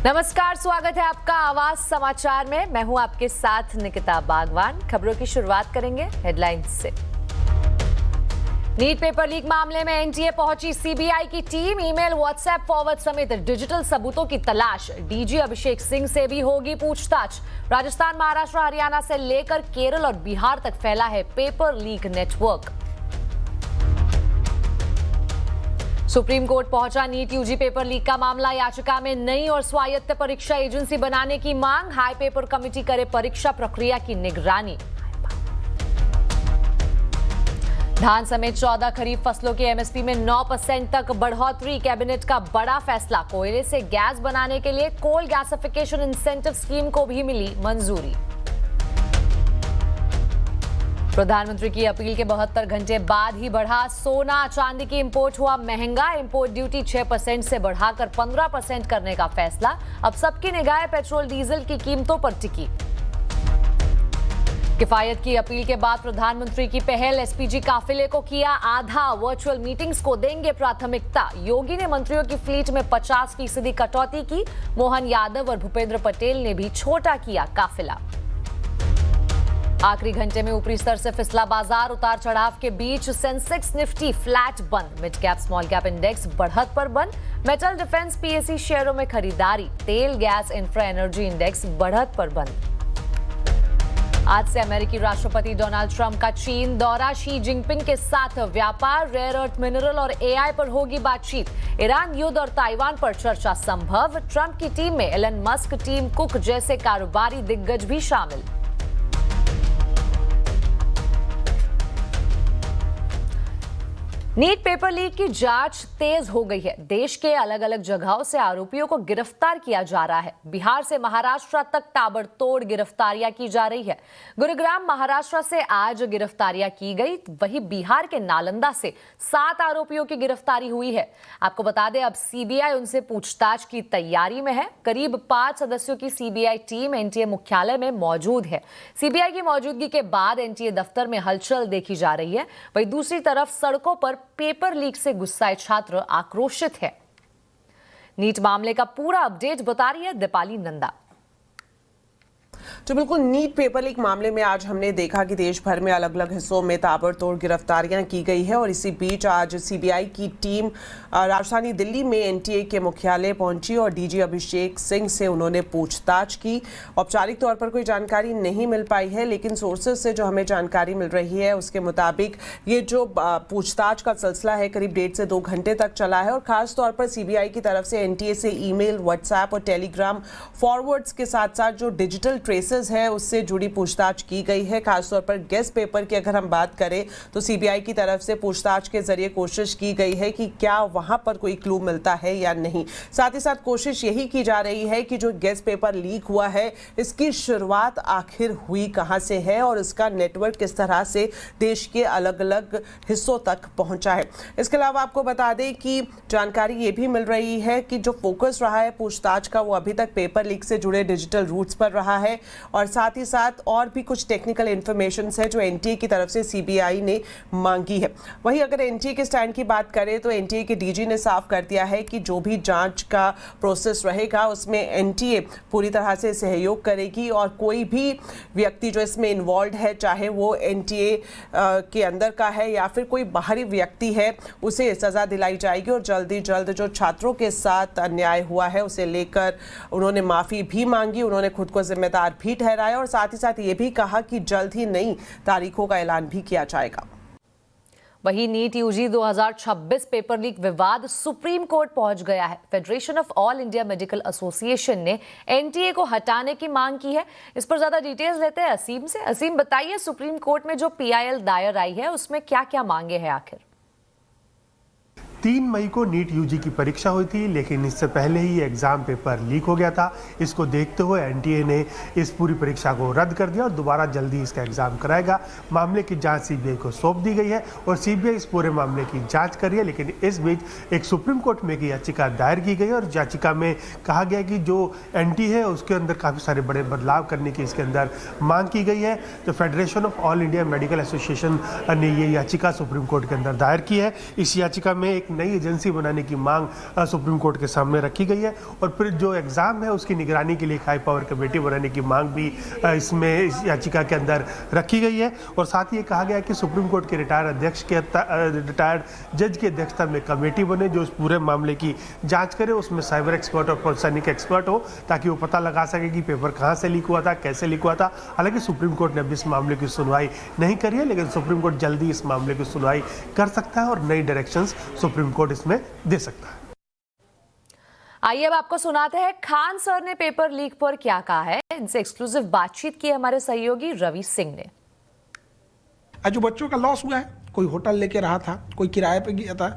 नमस्कार, स्वागत है आपका आवाज समाचार में। मैं हूं आपके साथ निकिता बागवान। खबरों की शुरुआत करेंगे हेडलाइंस से। नीट पेपर लीक मामले में एनटीए पहुंची सीबीआई की टीम। ईमेल, व्हाट्सएप फॉरवर्ड समेत डिजिटल सबूतों की तलाश। डीजी अभिषेक सिंह से भी होगी पूछताछ। राजस्थान, महाराष्ट्र, हरियाणा से लेकर केरल और बिहार तक फैला है paper leak network. Supreme court पहुंचा नीट यूजी पेपर लीक का मामला। याचिका में नई और स्वायत्त परीक्षा एजेंसी बनाने की मांग। हाई पेपर कमेटी करे परीक्षा प्रक्रिया की निगरानी। धान समेत 14 खरीफ फसलों के एमएसपी में 9% तक बढ़ोतरी। कैबिनेट का बड़ा फैसला। कोयले से गैस बनाने के लिए कोल गैसिफिकेशन इंसेंटिव स्कीम को भी मिली मंजूरी। प्रधानमंत्री की अपील के 72 घंटे बाद ही बढ़ा सोना चांदी की इंपोर्ट हुआ महंगा। इंपोर्ट ड्यूटी 6% से बढ़ाकर 15% करने का फैसला। अब सबकी निगाहें पेट्रोल डीजल की कीमतों पर टिकी। किफायत की अपील के बाद प्रधानमंत्री की पहल। एसपीजी काफिले को किया आधा। वर्चुअल मीटिंग्स को देंगे प्राथमिकता। योगी ने मंत्रियों की फ्लीट में 50% कटौती की। मोहन यादव और भूपेंद्र पटेल ने भी छोटा किया काफिला। आखिरी घंटे में ऊपरी स्तर से फिसला बाजार। उतार चढ़ाव के बीच सेंसेक्स निफ्टी फ्लैट बंद। Mid cap small cap index बढ़त पर बंद। मेटल, डिफेंस, पीएसई शेयरों में खरीदारी। तेल, गैस, इंफ्रा, एनर्जी इंडेक्स बढ़त पर बंद। आज से अमेरिकी राष्ट्रपति डोनाल्ड ट्रंप का चीन दौरा। शी जिनपिंग के साथ व्यापार, रेयर अर्थ मिनरल और एआई पर होगी बातचीत। ईरान युद्ध और ताइवान पर चर्चा संभव। ट्रंप की टीम में एलन मस्क, टीम कुक जैसे कारोबारी दिग्गज भी शामिल। नीट पेपर लीक की जांच तेज हो गई है। देश के अलग अलग जगहों से आरोपियों को गिरफ्तार किया जा रहा है। बिहार से महाराष्ट्र तक ताबड़तोड़ गिरफ्तारियां की जा रही है। गुरुग्राम, महाराष्ट्र से आज गिरफ्तारियां की गई। वहीं बिहार के नालंदा से 7 आरोपियों की गिरफ्तारी हुई है। आपको बता दें, अब सीबीआई उनसे पूछताछ की तैयारी में है। करीब 5 सदस्यों की सीबीआई टीम एनटीए मुख्यालय में मौजूद है। सीबीआई की मौजूदगी के बाद एनटीए दफ्तर में हलचल देखी जा रही है। वहीं दूसरी तरफ सड़कों पर पेपर लीक से गुस्साए छात्र आक्रोशित है। नीट मामले का पूरा अपडेट बता रही है दीपाली नंदा। तो बिल्कुल नीट पेपर लीक मामले में आज हमने देखा कि देश भर में अलग अलग हिस्सों में ताबड़तोड़ गिरफ्तारियां की गई है और इसी बीच आज सीबीआई की टीम राजधानी दिल्ली में एनटीए के मुख्यालय पहुंची और डीजी अभिषेक सिंह से उन्होंने पूछताछ की। औपचारिक तौर पर कोई जानकारी नहीं मिल पाई है, लेकिन सोर्सेज से जो हमें जानकारी मिल रही है उसके मुताबिक ये जो पूछताछ का सिलसिला है करीब 1.5 से 2 घंटे तक चला है और खास तौर पर सीबीआई की तरफ से एनटीए से ईमेल, व्हाट्सएप और टेलीग्राम फॉरवर्ड्स के साथ साथ जो डिजिटल ट्रेसेस है उससे जुड़ी पूछताछ की गई है। खासतौर पर गेस्ट पेपर की अगर हम बात करें तो सीबीआई की तरफ से पूछताछ के जरिए कोशिश की गई है कि क्या वहां पर कोई क्लू मिलता है या नहीं। साथ ही साथ कोशिश यही की जा रही है कि जो गेस्ट पेपर लीक हुआ है इसकी शुरुआत आखिर हुई कहां से है और इसका नेटवर्क किस तरह से देश के अलग अलग हिस्सों तक पहुंचा है। इसके अलावा आपको बता दें कि जानकारी ये भी मिल रही है कि जो फोकस रहा है पूछताछ का वो अभी तक पेपर लीक से जुड़े डिजिटल रूट्स पर रहा है और साथ ही साथ और भी कुछ टेक्निकल इंफॉर्मेशन है जो एनटीए की तरफ से सीबीआई ने मांगी है। वहीं अगर एनटीए के स्टैंड की बात करें तो एनटीए के डीजी ने साफ कर दिया है कि जो भी जांच का प्रोसेस रहेगा उसमें एनटीए पूरी तरह से सहयोग करेगी और कोई भी व्यक्ति जो इसमें इन्वॉल्व है, चाहे वो एनटीए के अंदर का है या फिर कोई बाहरी व्यक्ति है, उसे सजा दिलाई जाएगी और जल्दी जल्द जो छात्रों के साथ अन्याय हुआ है उसे लेकर उन्होंने माफी भी मांगी। उन्होंने खुद को जिम्मेदार भी ठहराया और साथ ही साथ ये भी कहा कि जल्द ही नई तारीखों का ऐलान भी किया जाएगा। वहीं नीट यूजी 2026 पेपर लीक विवाद सुप्रीम कोर्ट पहुंच गया है। Federation of all India medical association ने एनटीए को हटाने की मांग की है। इस पर ज्यादा डिटेल्स लेते हैं असीम से। असीम, बताइए सुप्रीम कोर्ट में जो पीआईएल दायर आई है उसमें क्या क्या मांगे हैं आखिर? 3 मई को नीट यूजी की परीक्षा हुई थी, लेकिन इससे पहले ही एग्जाम पेपर लीक हो गया था। इसको देखते हुए एनटीए ने इस पूरी परीक्षा को रद्द कर दिया और दोबारा जल्दी इसका एग्जाम कराएगा। मामले की जांच सीबीआई को सौंप दी गई है और सीबीआई इस पूरे मामले की जांच कर रही है। लेकिन इस बीच एक सुप्रीम कोर्ट में एक याचिका दायर की गई और याचिका में कहा गया कि जो एनटीए है उसके अंदर काफ़ी सारे बड़े बदलाव करने की इसके अंदर मांग की गई है। तो federation of all India medical association ने ये याचिका सुप्रीम कोर्ट के अंदर दायर की है। इस याचिका में एक नई एजेंसी बनाने की मांग सुप्रीम कोर्ट के सामने रखी गई है और फिर जो एग्जाम है उसकी निगरानी के लिए एक हाई पावर कमेटी बनाने की मांग भी इसमें इस याचिका के अंदर रखी गई है। और साथ ही ये कहा गया है कि सुप्रीम कोर्ट के रिटायर्ड जज की अध्यक्षता में कमेटी बने जो इस पूरे मामले की जांच करे, उसमें साइबर एक्सपर्ट और फोरेंसिक एक्सपर्ट हो ताकि वो पता लगा सके कि पेपर कहाँ से लीक हुआ था, कैसे लीक हुआ था। हालांकि सुप्रीम कोर्ट ने अभी इस मामले की सुनवाई नहीं करी है, लेकिन सुप्रीम कोर्ट जल्दी इस मामले की सुनवाई कर सकता है और नई डायरेक्शंस सुप्रीम कोर्ट इसमें दे सकता है। आइए अब आपको सुनाते हैं खान सर ने पेपर लीक पर क्या कहा है। इनसे एक्सक्लूसिव बातचीत की हमारे सहयोगी रवि सिंह ने। जो बच्चों का लॉस हुआ है, कोई होटल लेके रहा था, कोई किराए पे गया था,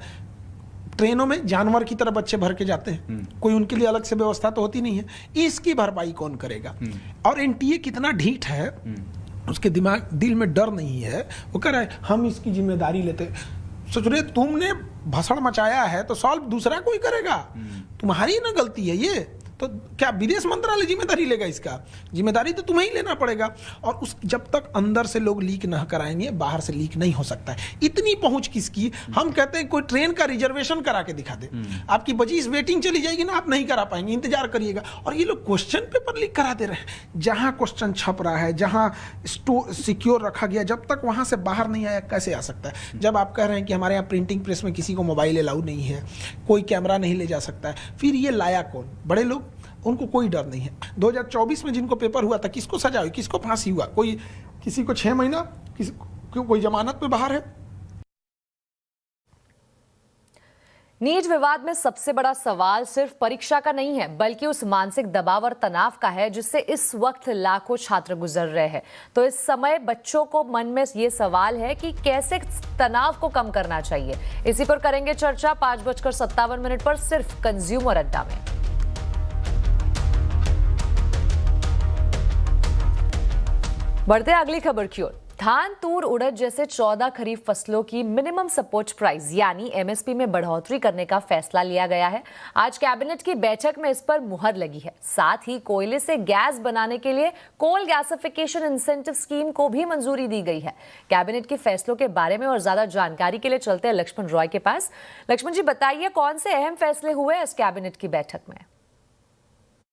ट्रेनों में जानवर की तरह बच्चे भर के जाते हैं, कोई उनके लिए अलग से व्यवस्था तो होती नहीं है, इसकी भरपाई कौन करेगा। और एनटीए कितना ढीठ है, उसके दिल में डर नहीं है, वो कह रहा है हम इसकी जिम्मेदारी लेते। सोच रहे तुमने भसड़ मचाया है तो सॉल्व दूसरा कोई करेगा, तुम्हारी ना गलती है ये, तो क्या विदेश मंत्रालय जिम्मेदारी लेगा? इसका जिम्मेदारी तो तुम्हें ही लेना पड़ेगा। और उस जब तक अंदर से लोग लीक न कराएंगे बाहर से लीक नहीं हो सकता है। इतनी पहुंच किसकी? हम कहते हैं कोई ट्रेन का रिजर्वेशन करा के दिखा दे, आपकी बची वेटिंग चली जाएगी ना, आप नहीं करा पाएंगे, इंतजार करिएगा। और ये लोग क्वेश्चन पेपर लीक करा दे रहे हैं। जहां क्वेश्चन छप रहा है, जहां सिक्योर रखा गया, जब तक वहां से बाहर नहीं आया कैसे आ सकता है? जब आप कह रहे हैं कि हमारे यहाँ प्रिंटिंग प्रेस में किसी को मोबाइल अलाउ नहीं है, कोई कैमरा नहीं ले जा सकता है, फिर ये लाया कौन? बड़े लोग, उनको कोई डर नहीं है। 2024 में जिनको पेपर हुआ था, किसको सजा हुई, किसको फांसी हुआ? कोई किसी को 6 महीना, कोई जमानत पे बाहर है। नीट विवाद में सबसे बड़ा सवाल सिर्फ परीक्षा का नहीं है, बल्कि उस मानसिक दबाव और तनाव का है जिससे इस वक्त लाखों छात्र गुजर रहे हैं। तो इस समय बच्चों को मन में ये सवाल है कि कैसे तनाव को कम करना चाहिए। इसी पर करेंगे चर्चा 5:57 पर सिर्फ कंज्यूमर अड्डा में। बढ़ते अगली खबर की ओर। धान, तूर, उड़द जैसे 14 खरीफ फसलों की मिनिमम सपोर्ट प्राइस यानी एमएसपी में बढ़ोतरी करने का फैसला लिया गया है। आज कैबिनेट की बैठक में इस पर मुहर लगी है। साथ ही कोयले से गैस बनाने के लिए कोल गैसिफिकेशन इंसेंटिव स्कीम को भी मंजूरी दी गई है। कैबिनेट के फैसलों के बारे में और ज्यादा जानकारी के लिए चलते हैं लक्ष्मण रॉय के पास। लक्ष्मण जी, बताइए कौन से अहम फैसले हुए इस कैबिनेट की बैठक में?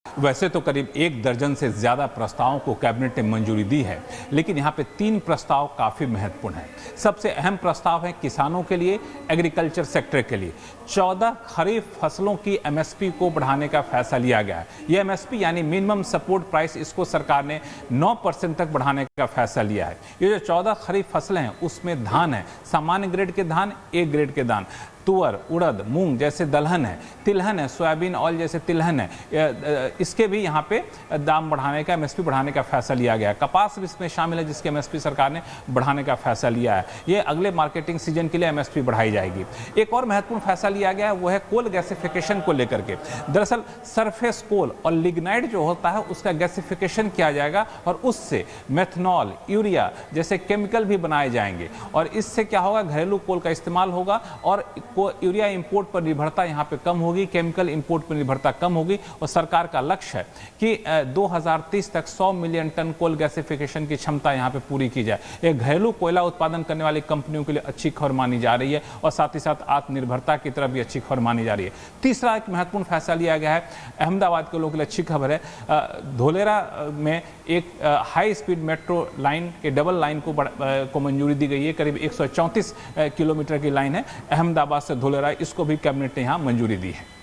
वैसे तो करीब 1 दर्जन से ज्यादा प्रस्तावों को कैबिनेट ने मंजूरी दी है, लेकिन यहाँ पे 3 प्रस्ताव काफी महत्वपूर्ण हैं। सबसे अहम प्रस्ताव है किसानों के लिए, एग्रीकल्चर सेक्टर के लिए 14 खरीफ फसलों की एमएसपी को बढ़ाने का फैसला लिया गया है। ये एमएसपी यानी मिनिमम सपोर्ट प्राइस, इसको सरकार ने 9% तक बढ़ाने का फैसला लिया है। ये जो 14 खरीफ फसलें हैं उसमें धान है, सामान्य ग्रेड के धान, ए ग्रेड के धान, तुअर, उड़द, मूंग जैसे दलहन है, तिलहन है, सोयाबीन ऑयल जैसे तिलहन है, इसके भी यहाँ पे दाम बढ़ाने का, एमएसपी बढ़ाने का फैसला लिया गया है। कपास भी इसमें शामिल है जिसके एमएसपी सरकार ने बढ़ाने का फैसला लिया है। ये अगले मार्केटिंग सीजन के लिए एमएसपी बढ़ाई जाएगी। एक और महत्वपूर्ण फैसला लिया गया है वो है कोल गैसिफिकेशन को लेकर के। दरअसल सरफेस कोल और लिग्नाइट जो होता है उसका गैसिफिकेशन किया जाएगा और उससे मेथनॉल, यूरिया जैसे केमिकल भी बनाए जाएंगे और इससे क्या होगा, घरेलू कोल का इस्तेमाल होगा और यूरिया इंपोर्ट पर निर्भरता यहाँ पे कम होगी, केमिकल इंपोर्ट पर निर्भरता कम होगी। और सरकार का लक्ष्य है कि 2030 तक 100 मिलियन टन कोल गैसिफिकेशन की क्षमता यहाँ पे पूरी की जाए। एक घरेलू कोयला उत्पादन करने वाली कंपनियों के लिए अच्छी खबर मानी जा रही है और साथ ही साथ आत्मनिर्भरता की तरफ भी अच्छी खबर मानी जा रही है। तीसरा एक महत्वपूर्ण फैसला लिया गया है, अहमदाबाद के लोगों के लिए अच्छी खबर है। धोलेरा में एक हाई स्पीड मेट्रो लाइन के डबल लाइन को मंजूरी दी गई है। करीब 134 किलोमीटर की लाइन है अहमदाबाद से धोलेरा, इसको भी कैबिनेट ने यहां मंजूरी दी है।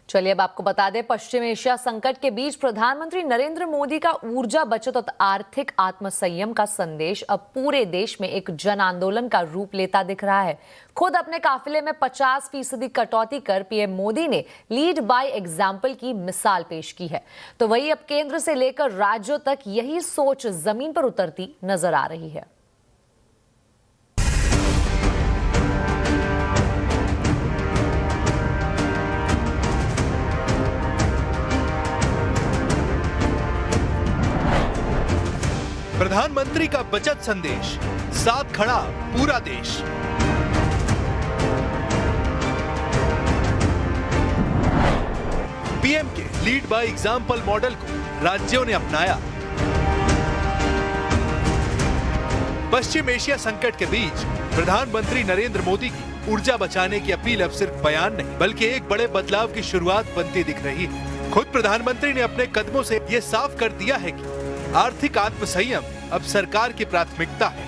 चलिए अब आपको बता दें, पश्चिम एशिया संकट के बीच प्रधानमंत्री नरेंद्र मोदी का ऊर्जा बचत और आर्थिक आत्मसंयम का संदेश अब पूरे देश में एक जन आंदोलन का रूप लेता दिख रहा है। खुद अपने काफिले में 50% कटौती कर पीएम मोदी ने लीड बाय एग्जाम्पल की मिसाल पेश की है। तो वही अब केंद्र से लेकर राज्यों तक यही सोच जमीन पर उतरती नजर आ रही है। प्रधानमंत्री का बचत संदेश, साथ खड़ा पूरा देश। पीएम के लीड बाय एग्जाम्पल मॉडल को राज्यों ने अपनाया। पश्चिम एशिया संकट के बीच प्रधानमंत्री नरेंद्र मोदी की ऊर्जा बचाने की अपील अब सिर्फ बयान नहीं बल्कि एक बड़े बदलाव की शुरुआत बनती दिख रही है। खुद प्रधानमंत्री ने अपने कदमों से ये साफ कर दिया है कि आर्थिक आत्मसंयम अब सरकार की प्राथमिकता है।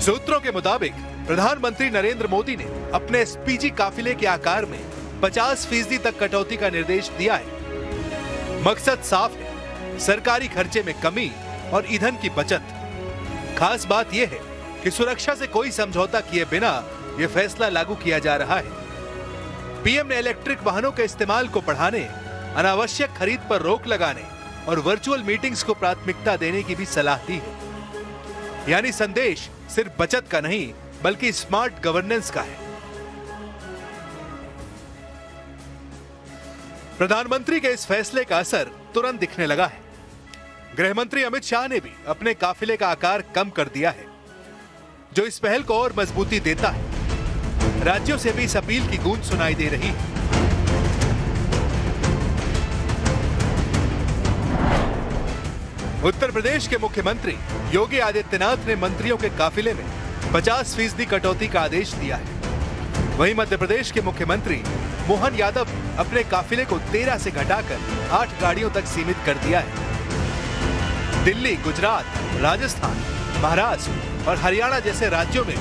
सूत्रों के मुताबिक प्रधानमंत्री नरेंद्र मोदी ने अपने एसपीजी काफिले के आकार में 50% तक कटौती का निर्देश दिया है। मकसद साफ है, सरकारी खर्चे में कमी और ईंधन की बचत। खास बात यह है कि सुरक्षा से कोई समझौता किए बिना यह फैसला लागू किया जा रहा है। पीएम ने इलेक्ट्रिक वाहनों के इस्तेमाल को बढ़ाने, अनावश्यक खरीद पर रोक लगाने और वर्चुअल मीटिंग्स को प्राथमिकता देने की भी सलाह दी है। यानी संदेश सिर्फ बचत का नहीं बल्कि स्मार्ट गवर्नेंस का है। प्रधानमंत्री के इस फैसले का असर तुरंत दिखने लगा है। गृह मंत्री अमित शाह ने भी अपने काफिले का आकार कम कर दिया है, जो इस पहल को और मजबूती देता है। राज्यों से भी इस अपील की गूंज सुनाई दे रही है। उत्तर प्रदेश के मुख्यमंत्री योगी आदित्यनाथ ने मंत्रियों के काफिले में 50% कटौती का आदेश दिया है। वहीं मध्य प्रदेश के मुख्यमंत्री मोहन यादव अपने काफिले को 13 से घटाकर 8 गाड़ियों तक सीमित कर दिया है। दिल्ली, गुजरात, राजस्थान, महाराष्ट्र और हरियाणा जैसे राज्यों में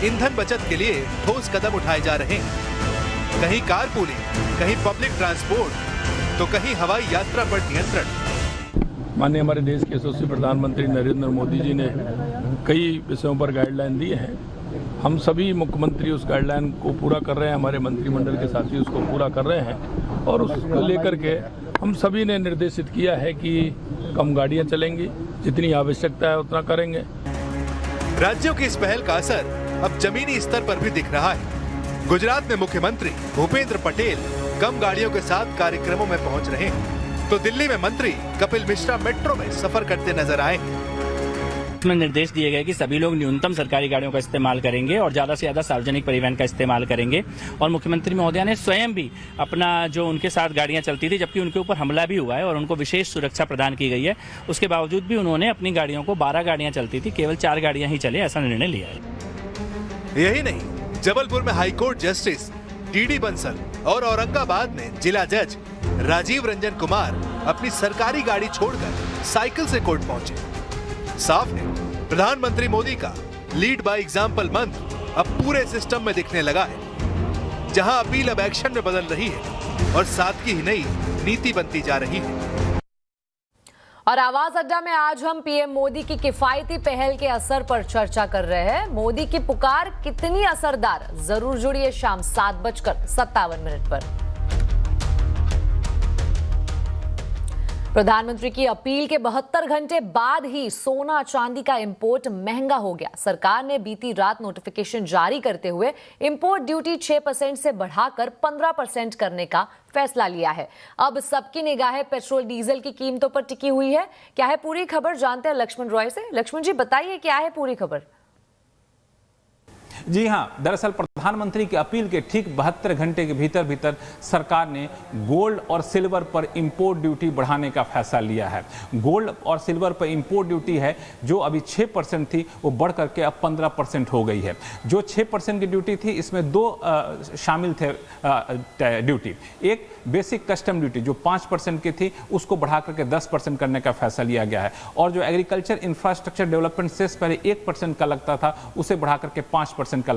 ईंधन बचत के लिए ठोस कदम उठाए जा रहे हैं। कहीं कारपूलिंग, कहीं पब्लिक ट्रांसपोर्ट तो कहीं हवाई यात्रा पर नियंत्रण। माननीय हमारे देश के यशस्वी प्रधानमंत्री नरेंद्र मोदी जी ने कई विषयों पर गाइडलाइन दी है। हम सभी मुख्यमंत्री उस गाइडलाइन को पूरा कर रहे हैं, हमारे मंत्रिमंडल के साथी उसको पूरा कर रहे हैं और उसको लेकर के हम सभी ने निर्देशित किया है कि कम गाड़ियां चलेंगी, जितनी आवश्यकता है उतना करेंगे। राज्यों की इस पहल का असर अब जमीनी स्तर पर भी दिख रहा है। गुजरात में मुख्यमंत्री भूपेंद्र पटेल कम गाड़ियों के साथ कार्यक्रमों में पहुंच रहे हैं, तो दिल्ली में मंत्री कपिल मिश्रा मेट्रो में सफर करते नजर आए हैं। में निर्देश दिए गए कि सभी लोग न्यूनतम सरकारी गाड़ियों का इस्तेमाल करेंगे और ज्यादा से ज्यादा सार्वजनिक परिवहन का इस्तेमाल करेंगे। और मुख्यमंत्री महोदया ने स्वयं भी अपना जो उनके साथ गाड़ियां चलती थी, जबकि उनके ऊपर हमला भी हुआ है और उनको विशेष सुरक्षा प्रदान की गई है, उसके बावजूद भी उन्होंने अपनी गाड़ियों को 12 गाड़ियां चलती थी, केवल 4 गाड़ियां ही चले, ऐसा निर्णय लिया है। यही नहीं, जबलपुर में हाईकोर्ट जस्टिस डीडी बंसल और औरंगाबाद में जिला जज राजीव रंजन कुमार अपनी सरकारी गाड़ी छोड़कर साइकिल से कोर्ट पहुंचे। साफ है, प्रधानमंत्री मोदी का लीड बाय एग्जाम्पल मंत्र अब पूरे सिस्टम में दिखने लगा है, जहां अपील अब एक्शन में बदल रही है और सादगी ही नहीं नीति बनती जा रही है। और आवाज अड्डा में आज हम पीएम मोदी की किफायती पहल के असर पर चर्चा कर रहे हैं। मोदी की पुकार कितनी असरदार, जरूर जुड़िए शाम 7:57 पर। प्रधानमंत्री की अपील के 72 घंटे बाद ही सोना चांदी का इंपोर्ट महंगा हो गया। सरकार ने बीती रात नोटिफिकेशन जारी करते हुए इंपोर्ट ड्यूटी 6% से बढ़ाकर 15% करने का फैसला लिया है। अब सबकी निगाहें पेट्रोल डीजल की कीमतों पर टिकी हुई है। क्या है पूरी खबर, जानते हैं लक्ष्मण रॉय से। लक्ष्मण जी बताइए, क्या है पूरी खबर? जी हाँ, दरअसल प्रधानमंत्री की अपील के ठीक 72 घंटे के भीतर सरकार ने गोल्ड और सिल्वर पर इंपोर्ट ड्यूटी बढ़ाने का फैसला लिया है। गोल्ड और सिल्वर पर इंपोर्ट ड्यूटी है जो अभी 6% थी, वो बढ़ करके अब 15% हो गई है। जो 6% की ड्यूटी थी, इसमें 2 शामिल थे ड्यूटी। एक बेसिक कस्टम ड्यूटी जो 5% की थी, उसको बढ़ा करके 10% करने का फैसला लिया गया है। और जो एग्रीकल्चर इंफ्रास्ट्रक्चर डेवलपमेंट सेस पहले 1% का लगता था, उसे बढ़ा करके 5% का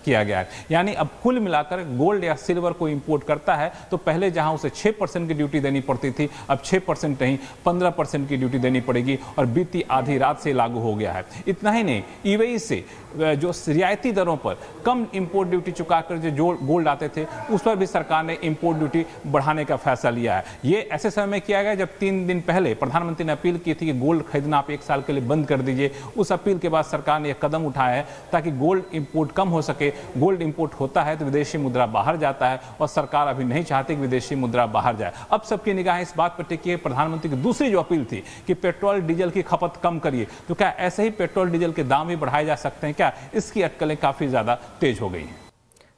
किया गया है। यानी अब कुल मिलाकर गोल्ड या सिल्वर को इंपोर्ट करता है तो पहले जहां उसे 6% की ड्यूटी देनी पड़ती थी, अब 6% नहीं 15% की ड्यूटी देनी पड़ेगी और बीती आधी रात से लागू हो गया है। इतना ही नहीं, ईवेई से जो रियायती दरों पर कम इंपोर्ट ड्यूटी चुकाकर जो गोल्ड आते थे, उस पर भी सरकार ने इंपोर्ट ड्यूटी बढ़ाने का फैसला लिया है। ये ऐसे समय में किया गया जब 3 दिन पहले प्रधानमंत्री ने अपील की थी कि गोल्ड खरीदना आप 1 साल के लिए बंद कर दीजिए। उस अपील के बाद सरकार ने यह कदम उठाया है ताकि गोल्ड इंपोर्ट कम हो सके। गोल्ड इंपोर्ट होता है तो विदेशी मुद्रा बाहर जाता है और सरकार अभी नहीं चाहती कि विदेशी मुद्रा बाहर जाए। अब सबकी निगाहें इस बात पर टिकी है। प्रधानमंत्री की दूसरी जो अपील थी कि पेट्रोल डीजल की खपत कम करिए, तो क्या ऐसे ही पेट्रोल डीजल के दाम भी बढ़ाए जा सकते हैं क्या? इसकी अटकलें काफी ज्यादा तेज हो गई हैं।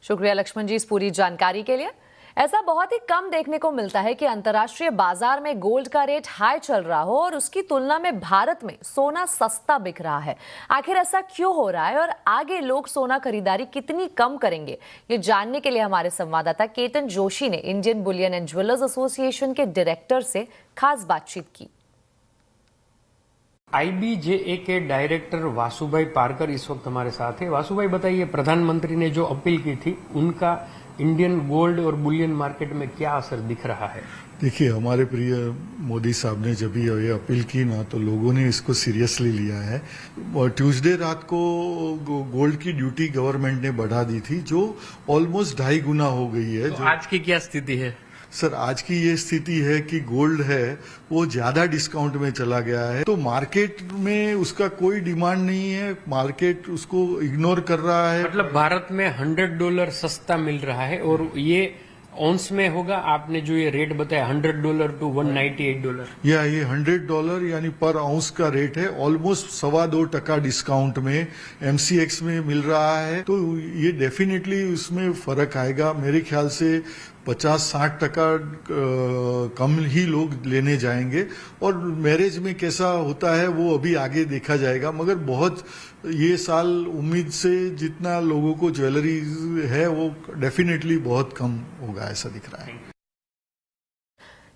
शुक्रिया लक्ष्मण जी इस पूरी जानकारी के लिए। ऐसा बहुत ही कम देखने को मिलता है कि अंतर्राष्ट्रीय बाजार में गोल्ड का रेट हाई चल रहा हो और उसकी तुलना में भारत में सोना सस्ता बिक रहा है। आखिर ऐसा क्यों हो रहा है और आगे लोग सोना खरीदारी कितनी कम करेंगे, ये जानने के लिए हमारे संवाददाता केतन जोशी ने Indian Boolean and jewellers association के डायरेक्टर से खास बातचीत की। IBJA के डायरेक्टर वासुभाई पारकर इस वक्त हमारे साथ है। वासुभाई, बताइए, प्रधानमंत्री ने जो अपील की थी उनका इंडियन गोल्ड और बुलियन मार्केट में क्या असर दिख रहा है? देखिए, हमारे प्रिय मोदी साहब ने जब ये अपील की ना, तो लोगों ने इसको सीरियसली लिया है। और ट्यूसडे रात को गोल्ड की ड्यूटी गवर्नमेंट ने बढ़ा दी थी, जो ऑलमोस्ट 2.5 गुना हो गई है। तो आज की क्या स्थिति है? सर, आज की ये स्थिति है कि गोल्ड है वो ज्यादा डिस्काउंट में चला गया है, तो मार्केट में उसका कोई डिमांड नहीं है, मार्केट उसको इग्नोर कर रहा है। मतलब भारत में $100 सस्ता मिल रहा है और ये ऑन्स में होगा। आपने जो ये रेट बताया $100 to $198, या ये $100 यानी पर आउंस का रेट है। ऑलमोस्ट 2.25% डिस्काउंट में MCX में मिल रहा है, तो ये डेफिनेटली उसमें फर्क आएगा। मेरे ख्याल से 50-60% कम ही लोग लेने जाएंगे और मैरिज में कैसा होता है वो अभी आगे देखा जाएगा। मगर बहुत ये साल उम्मीद से जितना लोगों को ज्वेलरी है वो डेफिनेटली बहुत कम होगा, ऐसा दिख रहा है।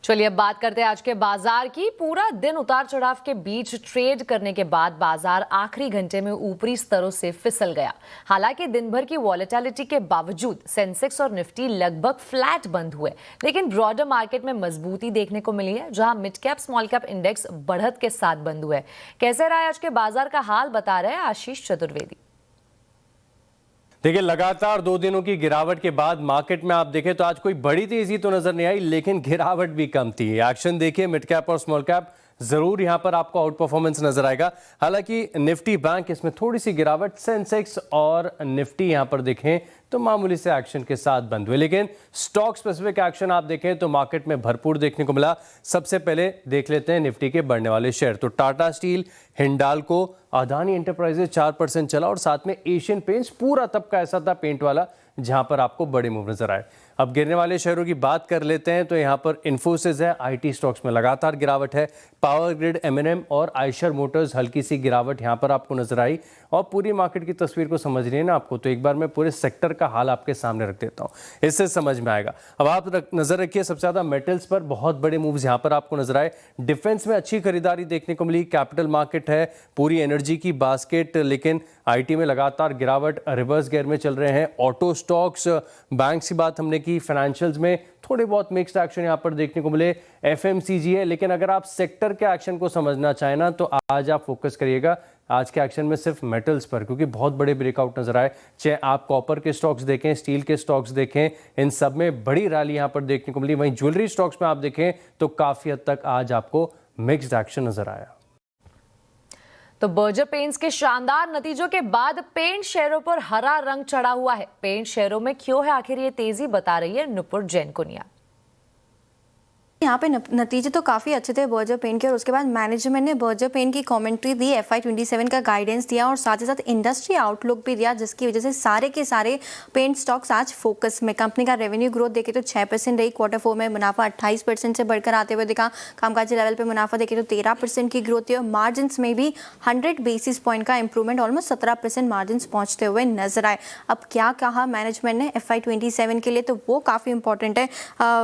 चलिए अब बात करते हैं आज के बाजार की। पूरा दिन उतार चढ़ाव के बीच ट्रेड करने के बाद बाजार आखिरी घंटे में ऊपरी स्तरों से फिसल गया। हालांकि दिन भर की वॉलेटिलिटी के बावजूद सेंसेक्स और निफ्टी लगभग फ्लैट बंद हुए, लेकिन ब्रॉडर मार्केट में मजबूती देखने को मिली है, जहां mid cap small cap index बढ़त के साथ बंद हुए। कैसे रहा आज के बाजार का हाल, बता रहे हैं आशीष चतुर्वेदी। देखिए, लगातार 2 दिनों की गिरावट के बाद मार्केट में आप देखें तो आज कोई बड़ी तेजी तो नजर नहीं आई, लेकिन गिरावट भी कम थी। एक्शन देखिए, मिड कैप और स्मॉल कैप जरूर यहां पर आपको आउट परफॉर्मेंस नजर आएगा। हालांकि निफ्टी बैंक इसमें थोड़ी सी गिरावट, सेंसेक्स और निफ्टी यहां पर देखें तो मामूली से एक्शन के साथ बंद हुए, लेकिन स्टॉक स्पेसिफिक एक्शन आप देखें तो मार्केट में भरपूर देखने को मिला। सबसे पहले देख लेते हैं निफ्टी के बढ़ने वाले शेयर। तो टाटा स्टील, हिंडाल्को, अदानी एंटरप्राइजेज 4% चला और साथ में एशियन पेंट्स, पूरा तबका ऐसा था पेंट वाला जहां पर आपको बड़े मूव नजर आए। अब गिरने वाले शेयरों की बात कर लेते हैं तो यहां पर इन्फोसिस है, IT स्टॉक्स में लगातार गिरावट है। पावर ग्रिड, M&M और आयशर मोटर्स हल्की सी गिरावट यहां पर आपको नजर आई। और पूरी मार्केट की तस्वीर को समझनी है ना आपको, तो एक बार मैं पूरे सेक्टर का हाल आपके सामने रख देता हूं, इससे समझ में आएगा। अब आप नजर रखिए सबसे ज्यादा मेटल्स पर, बहुत बड़े मूव्स यहां पर आपको नजर आए। डिफेंस में अच्छी खरीदारी देखने को मिली, कैपिटल मार्केट है, पूरी एनर्जी की बास्केट, लेकिन IT में लगातार गिरावट, रिवर्स गियर में चल रहे हैं। ऑटो स्टॉक्स, बैंक की बात हमने की, फाइनेंशियल्स में थोड़े बहुत मिक्स्ड एक्शन यहां पर देखने को मिले। FMCG है, लेकिन अगर आप सेक्टर के एक्शन को समझना चाहें ना तो आज आप फोकस करिएगा आज के एक्शन में सिर्फ मेटल्स पर, क्योंकि बहुत बड़े ब्रेकआउट नजर आए। चाहे आप कॉपर के स्टॉक्स देखें, स्टील के स्टॉक्स देखें, इन सब में बड़ी रैली यहां पर देखने को मिली। वहीं ज्वेलरी स्टॉक्स में आप देखें तो काफी हद तक आज आपको मिक्स्ड एक्शन नजर आया। तो बर्जर पेंट्स के शानदार नतीजों के बाद पेंट शेयरों पर हरा रंग चढ़ा हुआ है। पेंट शेयरों में क्यों है आखिर ये तेजी, बता रही है नुपुर जैन कुनिया। यहाँ पे नतीजे तो काफ़ी अच्छे थे बर्जर पेन के, और उसके बाद मैनेजमेंट ने बर्जर पेन की कमेंट्री दी, FY27 का गाइडेंस दिया और साथ ही साथ इंडस्ट्री आउटलुक भी दिया, जिसकी वजह से सारे के सारे पेंट स्टॉक्स आज फोकस में। कंपनी का रेवेन्यू ग्रोथ देखे तो 6% रही, Q4 में मुनाफा 28% से बढ़कर आते हुए दिखा। कामकाजी लेवल पे मुनाफा देखे तो 13% की ग्रोथ थी और मार्जिन में भी 100 बेसिस पॉइंट का इंप्रूवमेंट, ऑलमोस्ट 17% मार्जिन पहुंचते हुए नजर आए। अब क्या कहा मैनेजमेंट ने FY27 के लिए, तो वो काफ़ी इंपॉर्टेंट है।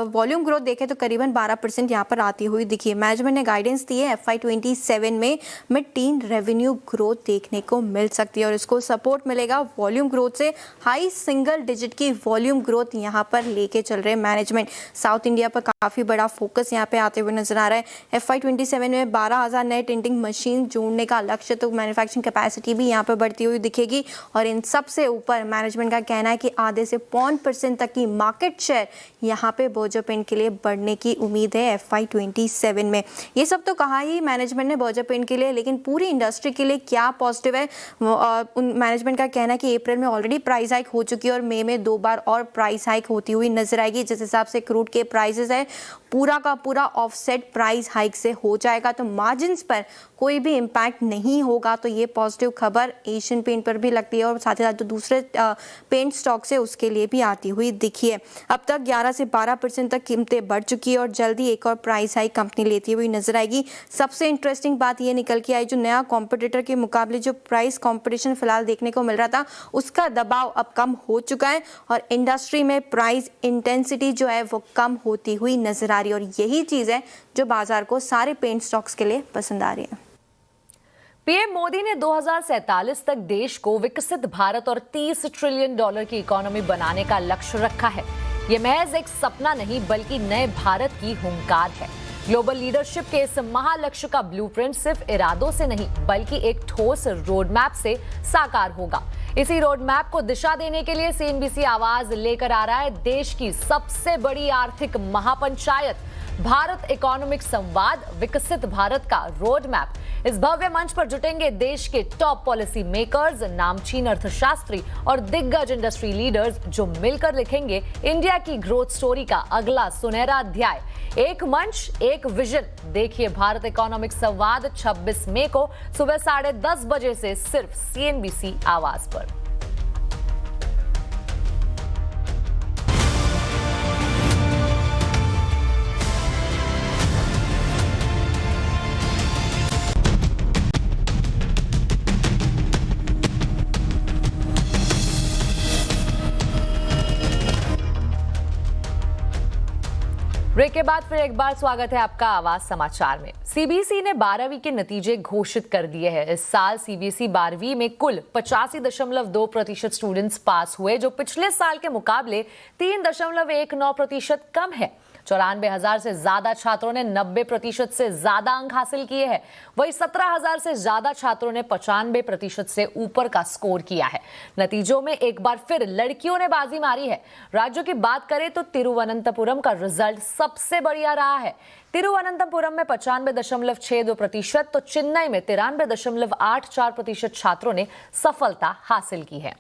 वॉल्यूम ग्रोथ देखे तो करीबन 12% यहाँ पर आती हुई दिखी है। मैनेजमेंट ने गाइडेंस दी है FY27 में मिड टीन रेवेन्यू ग्रोथ देखने को मिल सकती है और इसको सपोर्ट मिलेगा वॉल्यूम ग्रोथ से। हाई सिंगल डिजिट की वॉल्यूम ग्रोथ यहाँ पर लेके चल रहे हैं मैनेजमेंट। साउथ इंडिया पर काफ़ी बड़ा फोकस यहाँ पे आते हुए नजर आ रहा है। FY27 में 12,000 नए टिंटिंग मशीन जोड़ने का लक्ष्य, तो मैन्युफैक्चरिंग कैपेसिटी भी यहाँ पर बढ़ती हुई दिखेगी। और इन सबसे ऊपर मैनेजमेंट का कहना है कि आधे से 5% तक की मार्केट शेयर यहाँ पे बर्जर पेंट के लिए बढ़ने की उम्मीद उम्मीद है FY27 में। ये सब तो कहा ही मैनेजमेंट ने बर्जर पेंट के लिए, लेकिन पूरी इंडस्ट्री के लिए क्या पॉजिटिव है? मैनेजमेंट का कहना है कि अप्रैल में ऑलरेडी प्राइस हाइक हो चुकी है और मई में 2 बार और प्राइस हाइक होती हुई नजर आएगी। जिस हिसाब से क्रूड के प्राइसेस है पूरा का पूरा ऑफसेट प्राइस हाइक से हो जाएगा, तो मार्जिन्स पर कोई भी इम्पैक्ट नहीं होगा। तो ये पॉजिटिव खबर एशियन पेंट पर भी लगती है और साथ ही साथ जो दूसरे पेंट स्टॉक्स है उसके लिए भी आती हुई दिखी है। अब तक 11 से 12% तक कीमतें बढ़ चुकी है और जल्दी एक और प्राइस हाइक कंपनी लेती हुई नजर आएगी। सबसे इंटरेस्टिंग बात ये निकल के आई, जो नया कॉम्पिटिटर के मुकाबले जो प्राइस कॉम्पिटिशन फिलहाल देखने को मिल रहा था उसका दबाव अब कम हो चुका है और इंडस्ट्री में प्राइस इंटेंसिटी जो है वो कम होती हुई नजर आ रही है और यही चीज है जो बाजार को सारे पेंट स्टॉक्स के लिए पसंद आ रही है। पीएम मोदी ने 2047 तक देश को विकसित भारत और $30 ट्रिलियन की इकोनॉमी बनाने का लक्ष्य रखा है। ये महज एक सपना नहीं बल्कि नए भारत की हुंकार है। ग्लोबल लीडरशिप के इस महालक्ष्य का ब्लूप्रिंट सिर्फ इरादों से नहीं बल्कि एक ठोस रोड मैप से साकार होगा। इसी रोड मैप को दिशा देने के लिए CNBC आवाज लेकर आ रहा है देश की सबसे बड़ी आर्थिक महापंचायत, भारत इकोनॉमिक संवाद, विकसित भारत का रोड मैप। इस भव्य मंच पर जुटेंगे देश के टॉप पॉलिसी मेकर्स, नामचीन अर्थशास्त्री और दिग्गज इंडस्ट्री लीडर्स जो मिलकर लिखेंगे इंडिया की ग्रोथ स्टोरी का अगला सुनहरा अध्याय। एक मंच, एक विजन। देखिए भारत इकोनॉमिक संवाद 26 मई को सुबह 10:30 बजे से सिर्फ CNBC आवाज पर। ब्रेक के बाद फिर एक बार स्वागत है आपका आवाज समाचार में। CBSE ने 12वीं के नतीजे घोषित कर दिए हैं। इस साल CBSE 12वीं में कुल 85.2% स्टूडेंट्स पास हुए, जो पिछले साल के मुकाबले 3.19% कम है। 94,000 से ज्यादा छात्रों ने 90% से ज्यादा अंक हासिल किए हैं। वहीं 17,000 से ज्यादा छात्रों ने 95% से ऊपर का स्कोर किया है। नतीजों में एक बार फिर लड़कियों ने बाजी मारी है। राज्यों की बात करें तो तिरुवनंतपुरम का रिजल्ट सबसे बढ़िया रहा है। तिरुवनंतपुरम में 95.62%, तो चेन्नई में 93.84% छात्रों ने सफलता हासिल की है।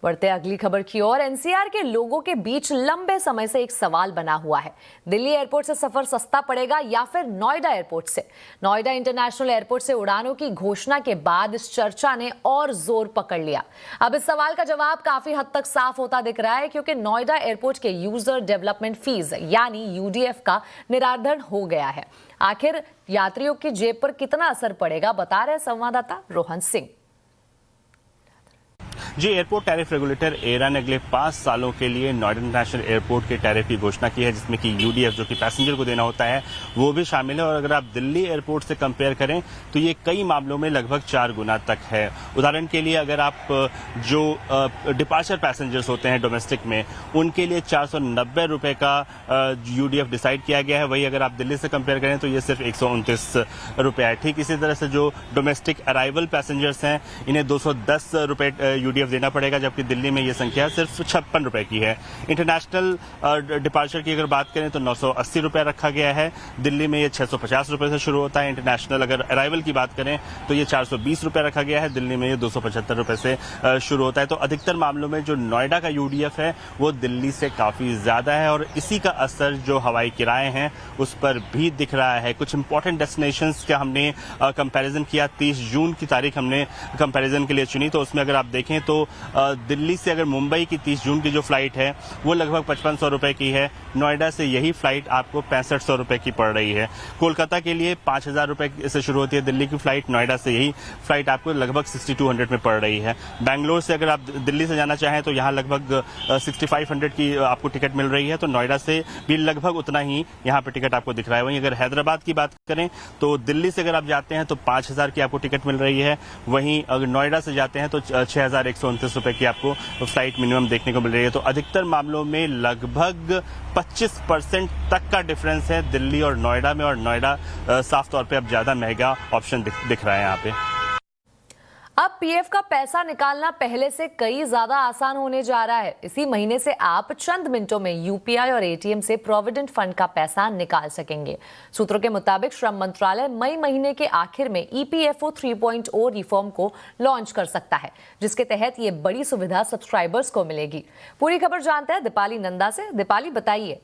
बढ़ते अगली खबर की ओर। NCR के लोगों के बीच लंबे समय से एक सवाल बना हुआ है, दिल्ली एयरपोर्ट से सफर सस्ता पड़ेगा या फिर नोएडा एयरपोर्ट से। नोएडा इंटरनेशनल एयरपोर्ट से उड़ानों की घोषणा के बाद इस चर्चा ने और जोर पकड़ लिया। अब इस सवाल का जवाब काफी हद तक साफ होता दिख रहा है, क्योंकि नोएडा एयरपोर्ट के यूजर डेवलपमेंट फीस यानी UDF का निर्धारण हो गया है। आखिर यात्रियों की जेब पर कितना असर पड़ेगा, बता रहे संवाददाता रोहन सिंह। जी, एयरपोर्ट टैरिफ रेगुलेटर एरा ने अगले 5 सालों के लिए नोएडा इंटरनेशनल एयरपोर्ट के टैरिफ की घोषणा की है, जिसमें कि UDF जो कि पैसेंजर को देना होता है वो भी शामिल है। और अगर आप दिल्ली एयरपोर्ट से कंपेयर करें तो ये कई मामलों में लगभग 4 गुना तक है। उदाहरण के लिए अगर आप जो डिपार्चर पैसेंजर्स होते हैं डोमेस्टिक में, उनके लिए 490 रुपए का UDF डिसाइड किया गया है। वही अगर आप दिल्ली से कंपेयर करें तो ये सिर्फ 129 रुपए है। ठीक इसी तरह से जो डोमेस्टिक अराइवल पैसेंजर्स हैं, इन्हें 210 रुपए UDF देना पड़ेगा, जबकि दिल्ली में ये संख्या सिर्फ 56 रुपए की है। इंटरनेशनल डिपार्चर की अगर बात करें तो 980 रुपए रखा गया है, दिल्ली में ये 650 रुपए से शुरू होता है। इंटरनेशनल अगर अराइवल की बात करें तो ये 420 रुपए रखा गया है, दिल्ली में ये 275 रुपए से शुरू होता है। तो अधिकतर मामलों में जो नोएडा का UDF है वो दिल्ली से काफी ज्यादा है और इसी का असर जो हवाई किराए हैं उस पर भी दिख रहा है। कुछ इंपॉर्टेंट डेस्टिनेशंस का हमने कंपैरिजन किया, 30 जून की तारीख हमने कंपैरिजन के लिए चुनी, तो उसमें अगर आप देखें तो दिल्ली से अगर मुंबई की 30 जून की जो फ्लाइट है वो लगभग 5500 रुपए की है, नोएडा से यही फ्लाइट आपको 6500 रुपए की पड़ रही है। कोलकाता के लिए 5000 रुपए से शुरू होती है दिल्ली की फ्लाइट, नोएडा से यही फ्लाइट आपको लगभग 6200 में पड़ रही है। बैंगलोर से अगर आप दिल्ली से जाना चाहें तो यहाँ लगभग 6500 की आपको टिकट मिल रही है, तो नोएडा से भी लगभग उतना ही यहाँ पे टिकट आपको दिख रहा है। वहीं अगर हैदराबाद की बात करें तो दिल्ली से अगर आप जाते हैं तो 5000 की आपको टिकट मिल रही है, वहीं अगर नोएडा से जाते हैं तो 6129 रुपए की आपको फ्लाइट मिनिमम देखने को मिल रही है। तो अधिकतर मामलों में लगभग 25% तक का डिफरेंस है दिल्ली और नोएडा में, और नोएडा साफ तौर पे अब ज्यादा महंगा ऑप्शन दिख रहा है यहाँ पे। अब पीएफ का पैसा निकालना पहले से कई ज्यादा आसान होने जा रहा है। इसी महीने से आप चंद मिनटों में यूपीआई और एटीएम से प्रोविडेंट फंड का पैसा निकाल सकेंगे। सूत्रों के मुताबिक श्रम मंत्रालय मई महीने के आखिर में ईपीएफओ 3.0 रिफॉर्म को लॉन्च कर सकता है, जिसके तहत ये बड़ी सुविधा सब्सक्राइबर्स को मिलेगी। पूरी खबर जानते हैं दीपाली नंदा से। दीपाली, बताइए।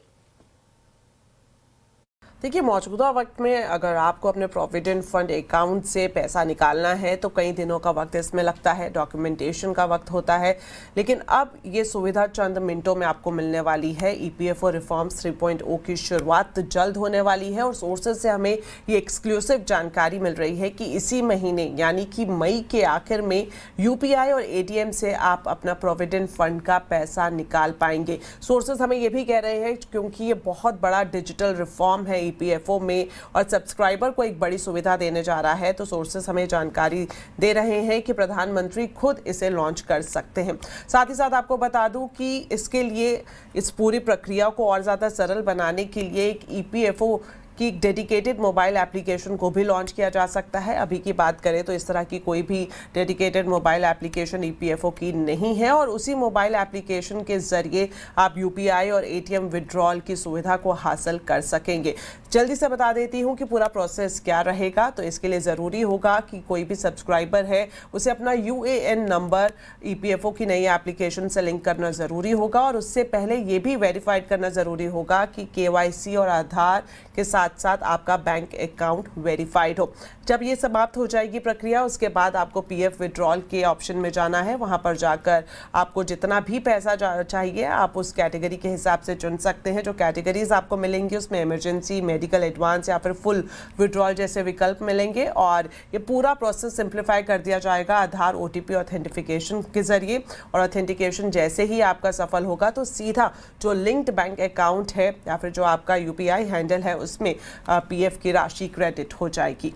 देखिए, मौजूदा वक्त में अगर आपको अपने प्रोविडेंट फंड अकाउंट से पैसा निकालना है तो कई दिनों का वक्त इसमें लगता है, डॉक्यूमेंटेशन का वक्त होता है, लेकिन अब ये सुविधा चंद मिनटों में आपको मिलने वाली है। ईपीएफओ रिफॉर्म्स 3.0 की शुरुआत जल्द होने वाली है और सोर्सेज से हमें ये एक्सक्लूसिव जानकारी मिल रही है कि इसी महीने यानी कि मई के आखिर में यूपीआई और एटीएम से आप अपना प्रोविडेंट फंड का पैसा निकाल पाएंगे। सोर्सेज हमें ये भी कह रहे हैं क्योंकि ये बहुत बड़ा डिजिटल रिफॉर्म है ईपीएफओ में और सब्सक्राइबर को एक बड़ी सुविधा देने जा रहा है, तो सोर्सेस हमें जानकारी दे रहे हैं कि प्रधानमंत्री खुद इसे लॉन्च कर सकते हैं। साथ ही साथ आपको बता दूं कि इसके लिए, इस पूरी प्रक्रिया को और ज़्यादा सरल बनाने के लिए एक ईपीएफओ कि डेडिकेटेड मोबाइल एप्लीकेशन को भी लॉन्च किया जा सकता है। अभी की बात करें तो इस तरह की कोई भी डेडिकेटेड मोबाइल एप्लीकेशन ईपीएफओ की नहीं है और उसी मोबाइल एप्लीकेशन के जरिए आप यूपीआई और एटीएम विड्रॉल की सुविधा को हासिल कर सकेंगे। जल्दी से बता देती हूं कि पूरा प्रोसेस क्या रहेगा। तो इसके लिए ज़रूरी होगा कि कोई भी सब्सक्राइबर है उसे अपना यूएएन नंबर ईपीएफओ की नई एप्लीकेशन से लिंक करना ज़रूरी होगा और उससे पहले ये भी वेरीफाइड करना ज़रूरी होगा कि केवाईसी और आधार के साथ साथ आपका बैंक अकाउंट वेरीफाइड हो। जब ये समाप्त हो जाएगी प्रक्रिया, उसके बाद आपको पीएफ विड्रॉल के ऑप्शन में जाना है। वहां पर जाकर आपको जितना भी पैसा चाहिए आप उस कैटेगरी के हिसाब से चुन सकते हैं। जो कैटेगरीज आपको मिलेंगी उसमें इमरजेंसी, मेडिकल, एडवांस या फिर फुल विड्रॉल जैसे विकल्प मिलेंगे और ये पूरा प्रोसेस सिंप्लीफाई कर दिया जाएगा आधार ओटीपी ऑथेंटिफिकेशन के जरिए। और ऑथेंटिकेशन जैसे ही आपका सफल होगा तो सीधा जो लिंक्ड बैंक अकाउंट है या फिर जो आपका यूपीआई हैंडल है उसमें पीएफ की राशि क्रेडिट हो जाएगी।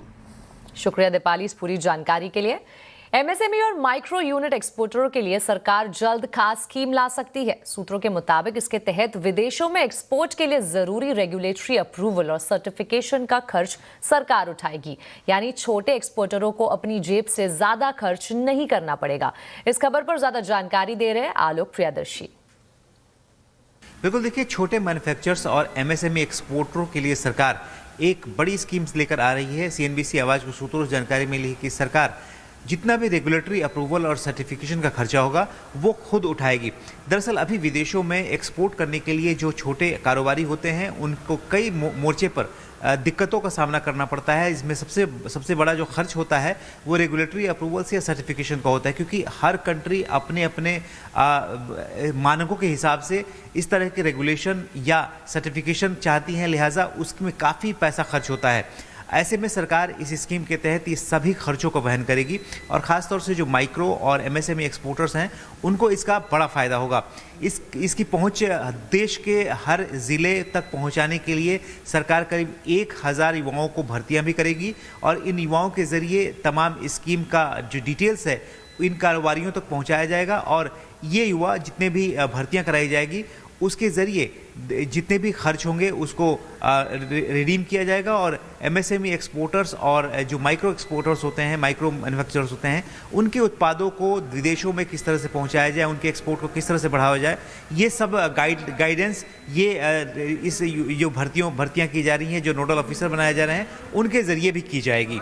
शुक्रिया दीपाली इस पूरी जानकारी के लिए। एमएसएमई और माइक्रो यूनिट एक्सपोर्टरों के लिए सरकार जल्द खास स्कीम ला सकती है। सूत्रों के मुताबिक इसके तहत विदेशों में एक्सपोर्ट के लिए जरूरी रेगुलेटरी अप्रूवल और सर्टिफिकेशन का खर्च सरकार उठाएगी, यानी छोटे एक्सपोर्टरों को अपनी जेब से ज्यादा खर्च नहीं करना पड़ेगा। इस खबर पर ज्यादा जानकारी दे रहे हैं आलोक प्रियदर्शी। बिल्कुल, देखिए, छोटे मैन्युफैक्चरर्स और एमएसएमई एक्सपोर्टरों के लिए सरकार एक बड़ी स्कीम्स लेकर आ रही है। सीएनबीसी आवाज को सूत्रों से जानकारी मिली है कि सरकार जितना भी रेगुलेटरी अप्रूवल और सर्टिफिकेशन का खर्चा होगा वो खुद उठाएगी। दरअसल अभी विदेशों में एक्सपोर्ट करने के लिए जो छोटे कारोबारी होते हैं उनको कई मोर्चे पर दिक्कतों का सामना करना पड़ता है। इसमें सबसे बड़ा जो खर्च होता है वो रेगुलेटरी अप्रूवल्स या सर्टिफिकेशन का होता है, क्योंकि हर कंट्री अपने अपने मानकों के हिसाब से इस तरह के रेगुलेशन या सर्टिफिकेशन चाहती हैं, लिहाजा उसमें काफ़ी पैसा खर्च होता है। ऐसे में सरकार इस स्कीम के तहत ये सभी खर्चों को वहन करेगी और ख़ासतौर से जो माइक्रो और एमएसएमई एक्सपोर्टर्स हैं उनको इसका बड़ा फ़ायदा होगा। इसकी पहुंच देश के हर ज़िले तक पहुंचाने के लिए सरकार करीब 1000 युवाओं को भर्तियां भी करेगी और इन युवाओं के ज़रिए तमाम स्कीम का जो डिटेल्स है इन कारोबारियों तक पहुंचाया जाएगा और ये युवा जितने भी भर्तियां कराई जाएगी उसके ज़रिए जितने भी खर्च होंगे उसको रिडीम किया जाएगा और एमएसएमई एक्सपोर्टर्स और जो माइक्रो एक्सपोर्टर्स होते हैं, माइक्रो मैन्युफैक्चरर्स होते हैं, उनके उत्पादों को विदेशों में किस तरह से पहुंचाया जाए, उनके एक्सपोर्ट को किस तरह से बढ़ावा जाए, ये सब गाइडेंस ये इस जो भर्तियां की जा रही हैं, जो नोडल ऑफिसर बनाए जा रहे हैं, उनके ज़रिए भी की जाएगी।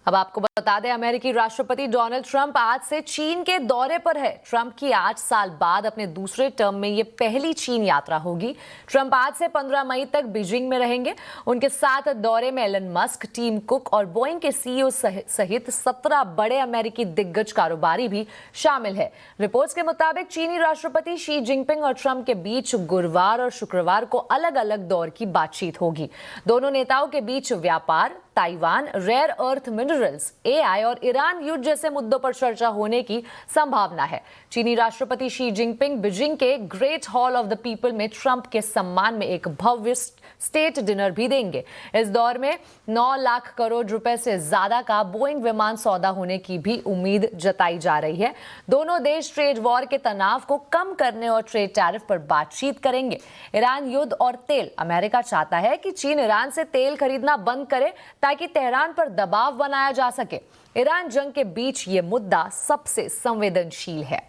अब आपको बता दें, अमेरिकी राष्ट्रपति डोनाल्ड ट्रंप आज से चीन के दौरे पर है। ट्रंप की 8 साल बाद अपने दूसरे टर्म में ये पहली चीन यात्रा होगी। ट्रंप आज से 15 मई तक बीजिंग में रहेंगे। उनके साथ दौरे में एलन मस्क, टीम कुक और बोइंग के सीईओ सहित 17 बड़े अमेरिकी दिग्गज कारोबारी भी शामिल है। रिपोर्ट्स के मुताबिक चीनी राष्ट्रपति शी जिनपिंग और ट्रंप के बीच गुरुवार और शुक्रवार को अलग अलग दौर की बातचीत होगी। दोनों नेताओं के बीच व्यापार, Taiwan, rare earth minerals, AI और ईरान युद्ध जैसे मुद्दों पर चर्चा होने की संभावना है। चीनी राष्ट्रपति शी जिनपिंग बीजिंग के great hall of the people में ट्रंप के सम्मान में एक भव्य स्टेट डिनर भी देंगे। इस दौर में 9 लाख करोड़ रुपए से ज्यादा का बोइंग विमान सौदा होने की भी उम्मीद जताई जा रही है। दोनों देश ट्रेड वॉर के तनाव को कम करने और ट्रेड टैरिफ पर बातचीत करेंगे। ईरान युद्ध और तेल, अमेरिका चाहता है कि चीन ईरान से तेल खरीदना बंद करे ताकि ताकि तेहरान पर दबाव बनाया जा सके। ईरान जंग के बीच ये मुद्दा सबसे संवेदनशील है।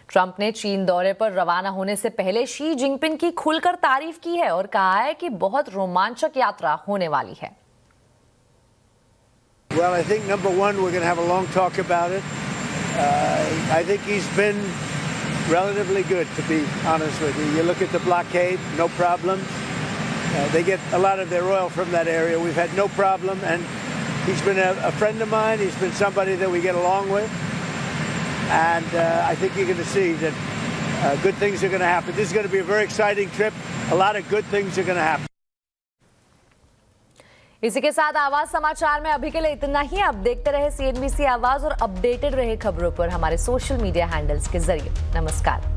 ट्रंप ने चीन दौरे पर रवाना होने से पहले शी जिनपिंग की खुलकर तारीफ की है और कहा है कि बहुत रोमांचक यात्रा होने वाली है। Well, I think number one, we're going to have a long talk about it. I think he's been relatively good, to be honest with you. You look at the blockade, no problem. They get a lot of their oil from that area. We've had no problem, and he's been a friend of mine. He's been somebody that we get along with, and I think you're going to see that good things are going to happen. This is going to be a very exciting trip. A lot of good things are going to happen. इसी के साथ आवाज समाचार में अभी के लिए इतना ही। आप देखते रहे CNBC आवाज और अपडेटेड रहे खबरों पर हमारे सोशल मीडिया हैंडल्स के जरिए। नमस्कार।